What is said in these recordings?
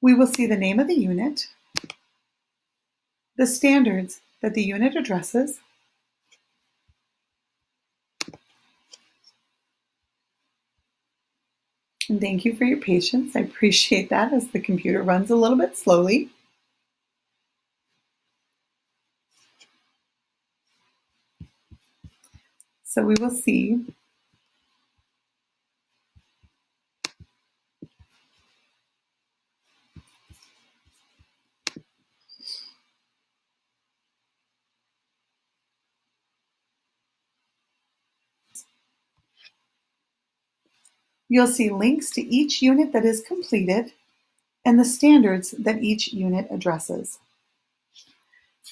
We will see the name of the unit, the standards that the unit addresses, and thank you for your patience. I appreciate that as the computer runs a little bit slowly. So we will see you'll see links to each unit that is completed and the standards that each unit addresses.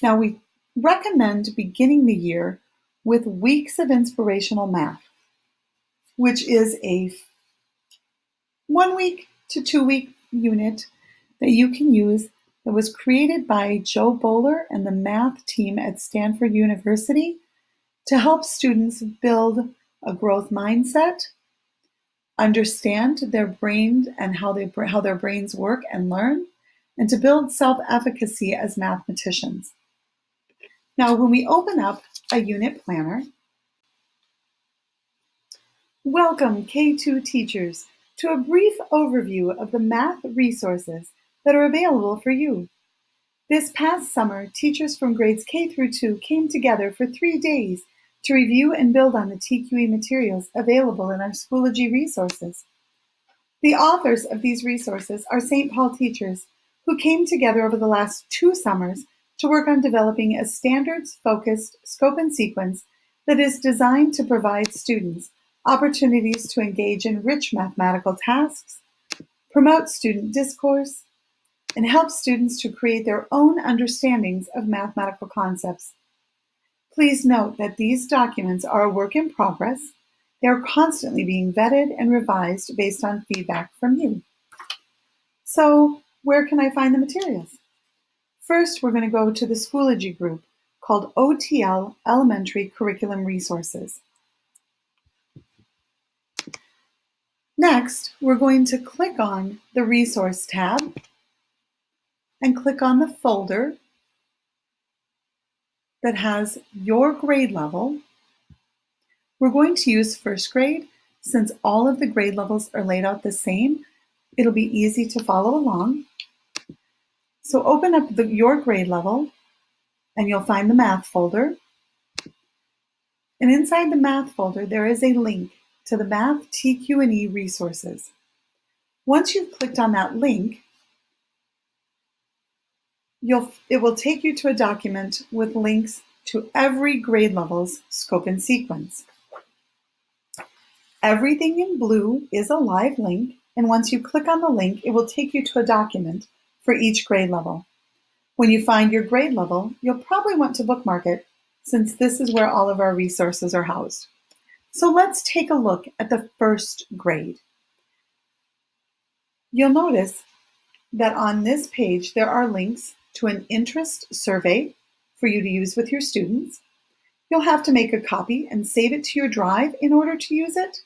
Now, we recommend beginning the year with Weeks of Inspirational Math, which is a 1 week to 2 week unit that you can use that was created by Joe Bowler and the math team at Stanford University to help students build a growth mindset, understand their brain and how their brains work and learn, and to build self-efficacy as mathematicians. Now, when we open up a unit planner, welcome K-2 teachers to a brief overview of the math resources that are available for you. This past summer, teachers from grades K through 2 came together for 3 days to review and build on the TQE materials available in our Schoology resources. The authors of these resources are St. Paul teachers who came together over the last 2 summers to work on developing a standards-focused scope and sequence that is designed to provide students opportunities to engage in rich mathematical tasks, promote student discourse, and help students to create their own understandings of mathematical concepts. Please note that these documents are a work in progress. They are constantly being vetted and revised based on feedback from you. So, where can I find the materials? First, we're going to go to the Schoology group called OTL Elementary Curriculum Resources. Next, we're going to click on the Resource tab and click on the folder that has your grade level. We're going to use first grade. Since all of the grade levels are laid out the same, it'll be easy to follow along. So open up your grade level and you'll find the math folder. And inside the math folder, there is a link to the Math TQE Resources. Once you've clicked on that link, it will take you to a document with links to every grade level's scope and sequence. Everything in blue is a live link, and once you click on the link, it will take you to a document for each grade level. When you find your grade level, you'll probably want to bookmark it since this is where all of our resources are housed. So let's take a look at the first grade. You'll notice that on this page, there are links to an interest survey for you to use with your students. You'll have to make a copy and save it to your drive in order to use it.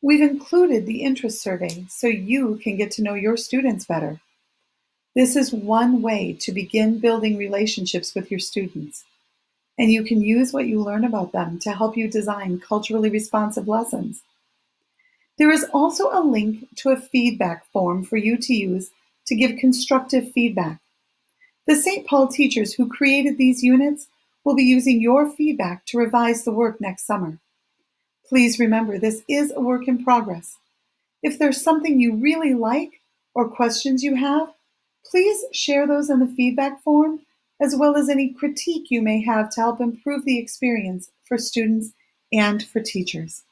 We've included the interest survey so you can get to know your students better. This is one way to begin building relationships with your students, and you can use what you learn about them to help you design culturally responsive lessons. There is also a link to a feedback form for you to use to give constructive feedback. The St. Paul teachers who created these units will be using your feedback to revise the work next summer. Please remember, this is a work in progress. If there's something you really like or questions you have, please share those in the feedback form, as well as any critique you may have to help improve the experience for students and for teachers.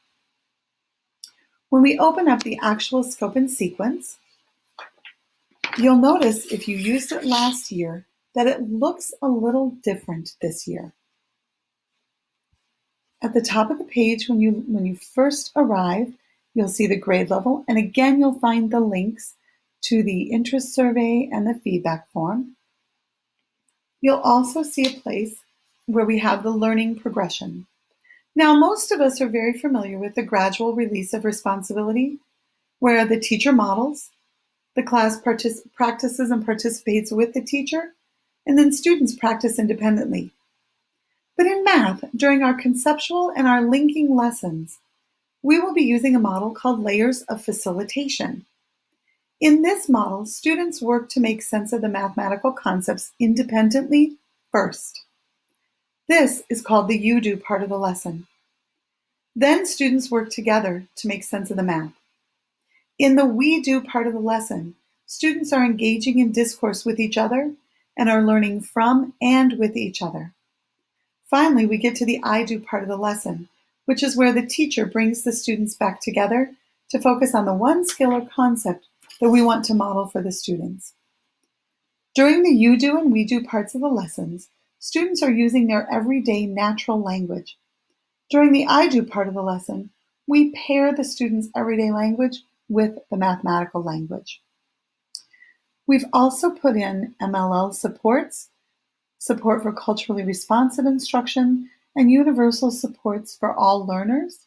When we open up the actual scope and sequence, you'll notice if you used it last year that it looks a little different this year. At the top of the page, when you first arrive, you'll see the grade level, and again you'll find the links to the interest survey and the feedback form. You'll also see a place where we have the learning progression. Now, most of us are very familiar with the gradual release of responsibility, where the teacher models, The class practices and participates with the teacher, and then students practice independently. But in math, during our conceptual and our linking lessons, we will be using a model called layers of facilitation. In this model, students work to make sense of the mathematical concepts independently first. This is called the you do part of the lesson. Then students work together to make sense of the math. In the we do part of the lesson, students are engaging in discourse with each other and are learning from and with each other. Finally, we get to the I do part of the lesson, which is where the teacher brings the students back together to focus on the one skill or concept that we want to model for the students. During the you do and we do parts of the lessons, students are using their everyday natural language. During the I do part of the lesson, we pair the students' everyday language with the mathematical language. We've also put in MLL supports, support for culturally responsive instruction, and universal supports for all learners.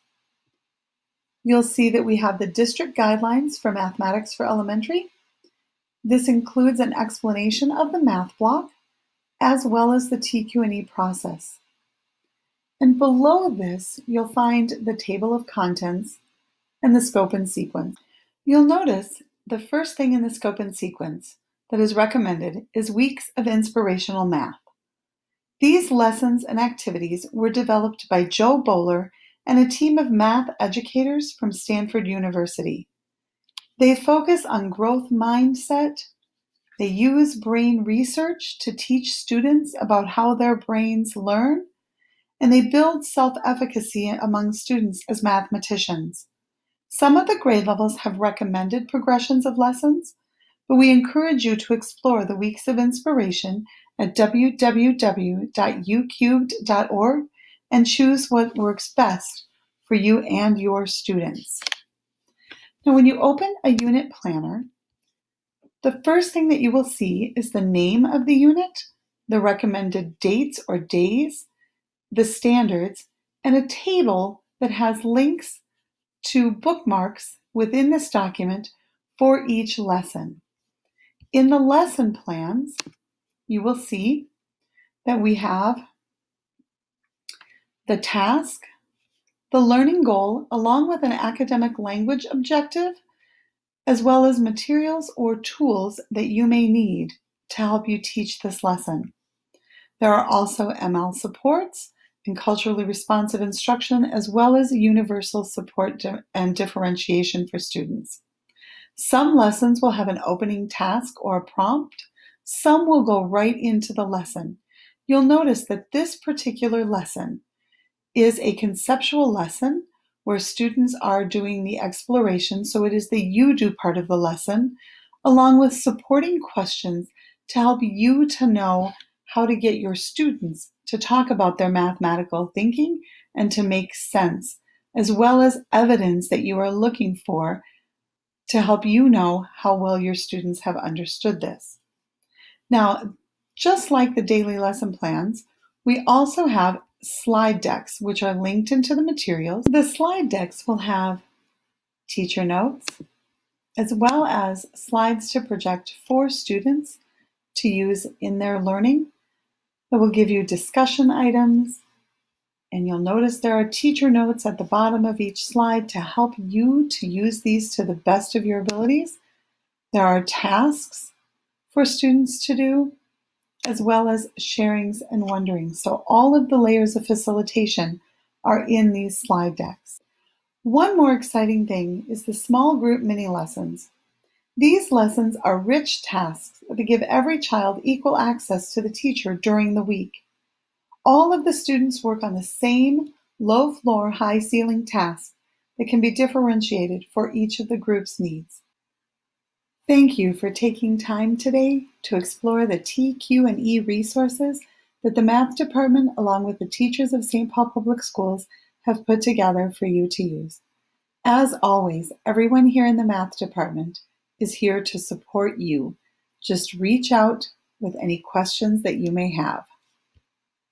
You'll see that we have the district guidelines for mathematics for elementary. This includes an explanation of the math block, as well as the TQE process. And below this, you'll find the table of contents and the scope and sequence. You'll notice the first thing in the scope and sequence that is recommended is weeks of inspirational math. These lessons and activities were developed by Joe Bowler and a team of math educators from Stanford University. They focus on growth mindset. They use brain research to teach students about how their brains learn, and they build self-efficacy among students as mathematicians. Some of the grade levels have recommended progressions of lessons, but we encourage you to explore the Weeks of Inspiration at www.ucubed.org and choose what works best for you and your students. Now, when you open a unit planner, the first thing that you will see is the name of the unit, the recommended dates or days, the standards, and a table that has links to bookmarks within this document for each lesson. In the lesson plans, you will see that we have the task, the learning goal, along with an academic language objective, as well as materials or tools that you may need to help you teach this lesson. There are also ML supports and culturally responsive instruction, as well as universal support and differentiation for students. Some lessons will have an opening task or a prompt. Some will go right into the lesson. You'll notice that this particular lesson is a conceptual lesson where students are doing the exploration, so it is the you do part of the lesson, along with supporting questions to help you to know how to get your students to talk about their mathematical thinking and to make sense, as well as evidence that you are looking for to help you know how well your students have understood this. Now, just like the daily lesson plans, we also have slide decks, which are linked into the materials. The slide decks will have teacher notes, as well as slides to project for students to use in their learning. That will give you discussion items, and you'll notice there are teacher notes at the bottom of each slide to help you to use these to the best of your abilities. There are tasks for students to do, as well as sharings and wonderings. So all of the layers of facilitation are in these slide decks. One more exciting thing is the small group mini lessons. These lessons are rich tasks that give every child equal access to the teacher during the week. All of the students work on the same low floor, high ceiling task that can be differentiated for each of the group's needs. Thank you for taking time today to explore the TQE resources that the Math Department, along with the teachers of St. Paul Public Schools, have put together for you to use. As always, everyone here in the Math Department is here to support you. Just reach out with any questions that you may have.